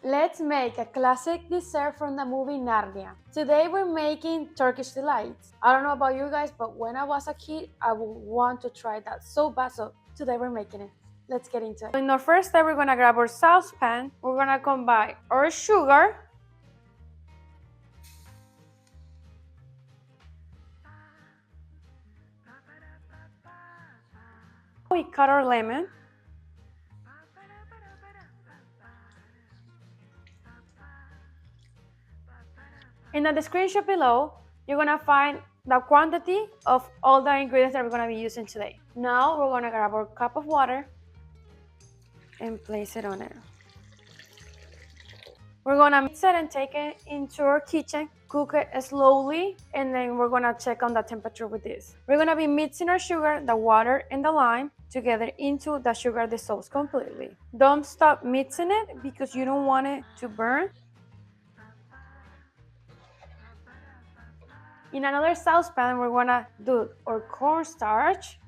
Let's make a classic dessert from the movie Narnia. Today we're making Turkish Delight. I don't know about you guys, but when I was a kid, I would want to try that so bad, so today we're making it. Let's get into it. In our first step, we're gonna grab our saucepan. We're gonna combine our sugar, we cut our lemon, in the description below, you're gonna find the quantity of all the ingredients that we're gonna be using today. Now we're gonna grab our cup of water and place it on it. We're gonna mix it and take it into our kitchen, cook it slowly, and then we're gonna check on the temperature with this. We're gonna be mixing our sugar, the water, and the lime together into the sugar dissolves completely. Don't stop mixing it because you don't want it to burn. In another saucepan, we're gonna do our cornstarch,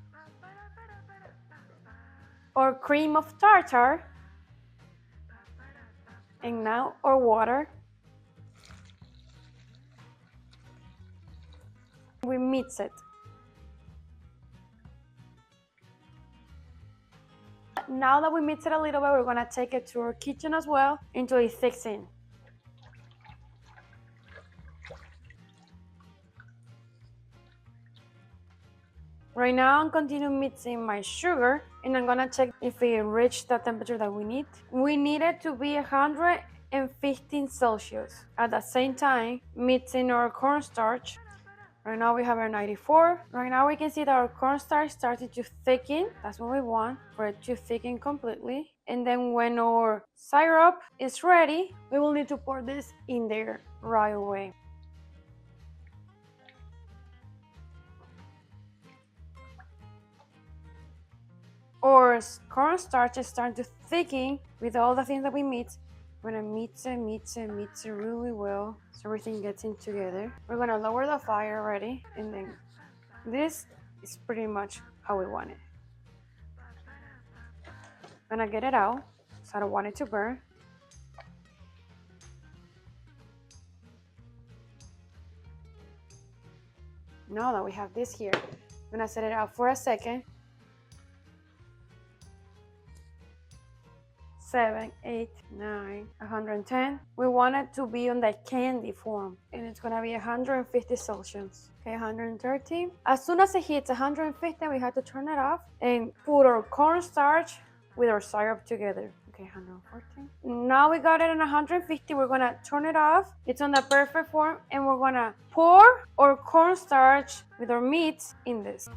or cream of tartar, and now our water. We mix it. Now that we mix it a little bit, we're gonna take it to our kitchen as well until it thicks in. Right now I'm continuing mixing my sugar and I'm gonna check if it reached the temperature that we need. We need it to be 115 Celsius. At the same time, mixing our cornstarch. Right now we have our 94. Right now we can see that our cornstarch started to thicken. That's what we want, for it to thicken completely. And then when our syrup is ready, we will need to pour this in there right away. Our cornstarch is starting to thicken with all the things that we mix. We're gonna mix it really well so everything gets in together. We're gonna lower the fire already, and then this is pretty much how we want it. I'm gonna get it out so I don't want it to burn. Now that we have this here, I'm gonna set it out for a second. 7, 8, 9, 110. We want it to be on the candy form, and it's gonna be 150 Celsius. Okay, 130. As soon as it hits 150, we have to turn it off and put our cornstarch with our syrup together. Okay, 114. Now we got it at 150. We're gonna turn it off. It's on the perfect form, and we're gonna pour our cornstarch with our meat in this.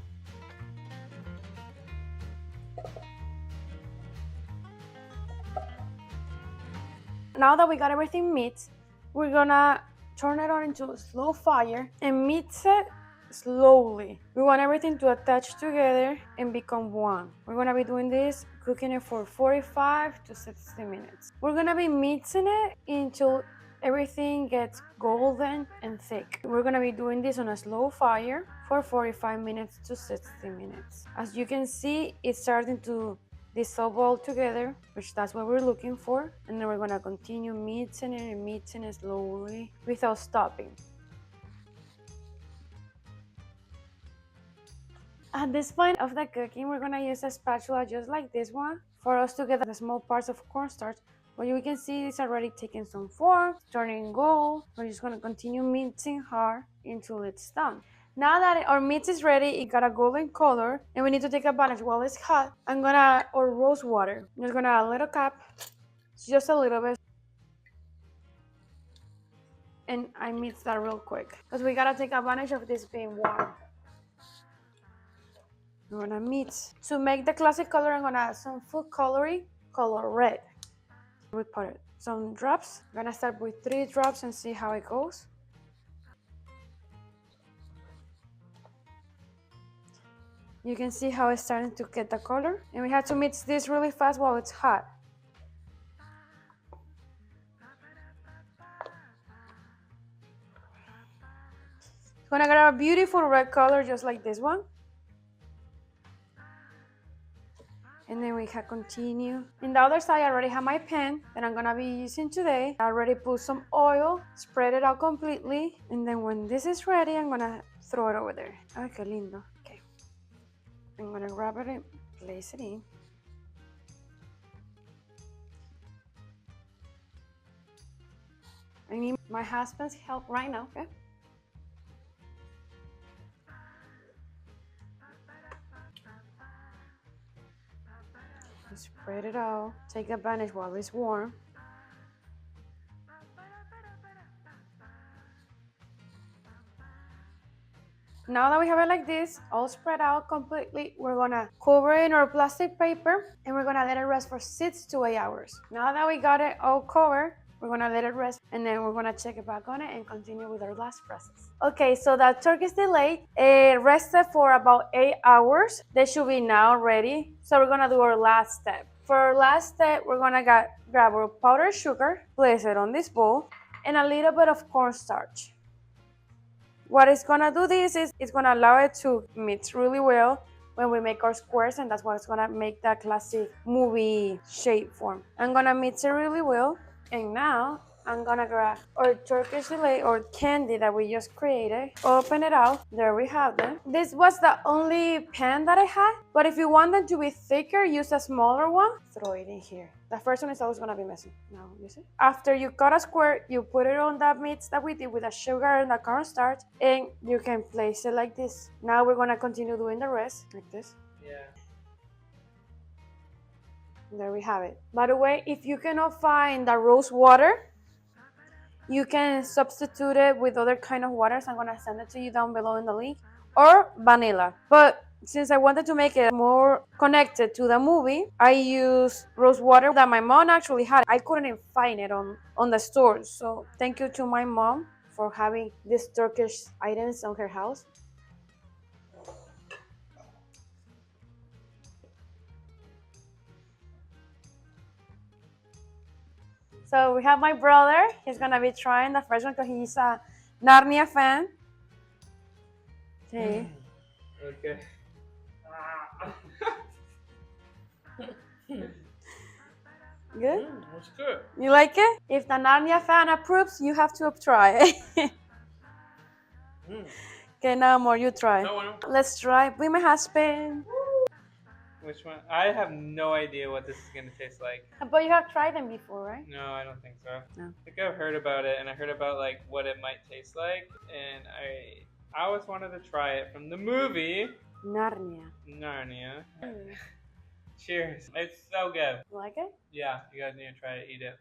Now that we got everything mixed, we're gonna turn it on into a slow fire and mix it slowly. We want everything to attach together and become one. We're gonna be doing this, cooking it for 45 to 60 minutes. We're gonna be mixing it until everything gets golden and thick. We're gonna be doing this on a slow fire for 45 minutes to 60 minutes. As you can see, it's starting to dissolve all together, which that's what we're looking for. And then we're gonna continue mixing it and mixing it slowly without stopping. At this point of the cooking, we're gonna use a spatula just like this one for us to get the small parts of cornstarch. What you can see is already taking some form, turning gold. We're just gonna continue mixing hard until it's done. Now that our meat is ready, it got a golden color, and we need to take advantage while it's hot. I'm gonna add our rosewater. I'm just gonna add a little cap, just a little bit. And I mix that real quick, because we gotta take advantage of this being warm. I'm gonna mix. To make the classic color, I'm gonna add some food coloring, color red. We put some drops. I'm gonna start with 3 drops and see how it goes. You can see how it's starting to get the color. And we have to mix this really fast while it's hot. It's gonna get a beautiful red color just like this one. And then we we can continue. In the other side, I already have my pan that I'm gonna be using today. I already put some oil, spread it out completely, and then when this is ready, I'm gonna throw it over there. Ay, qué lindo. Okay. I'm gonna grab it and place it in. I need my husband's help right now, okay? Spread it out. Take advantage while it's warm. Now that we have it like this, all spread out completely, we're gonna cover it in our plastic paper and we're gonna let it rest for 6 to 8 hours. Now that we got it all covered, we're gonna let it rest and then we're gonna check it back on it and continue with our last process. Okay, so that Turkish Delight rested for about 8 hours. They should be now ready. So we're gonna do our last step. For our last step, we're gonna grab our powdered sugar, place it on this bowl, and a little bit of cornstarch. What it's gonna do this is it's gonna allow it to mix really well when we make our squares, and that's what's gonna make that classic movie shape form. I'm gonna mix it really well, and now I'm gonna grab our Turkish Delight or candy that we just created, open it out, there we have them. This was the only pan that I had, but if you want them to be thicker, use a smaller one, throw it in here. The first one is always gonna be messy. Now, you see? After you cut a square, you put it on that mix that we did with the sugar and the cornstarch, and you can place it like this. Now we're gonna continue doing the rest, like this. Yeah. There we have it. By the way, if you cannot find the rose water, you can substitute it with other kind of waters. I'm gonna send it to you down below in the link. Or vanilla. But since I wanted to make it more connected to the movie, I used rose water that my mom actually had. I couldn't find it on the stores. So thank you to my mom for having these Turkish items on her house. So we have my brother. He's gonna be trying the first one because he's a Narnia fan. Okay. Okay. Good? That's good. You like it? If the Narnia fan approves, you have to try it. Okay, now more, you try. No one. Let's try with my husband. Which one? I have no idea what this is gonna taste like. But you have tried them before, right? No, I don't think so. No. I think I've heard about it, and I heard about like what it might taste like, and I always wanted to try it from the movie Narnia. Narnia. Cheers! It's so good. You like it? Yeah, you guys need to try it. Eat it.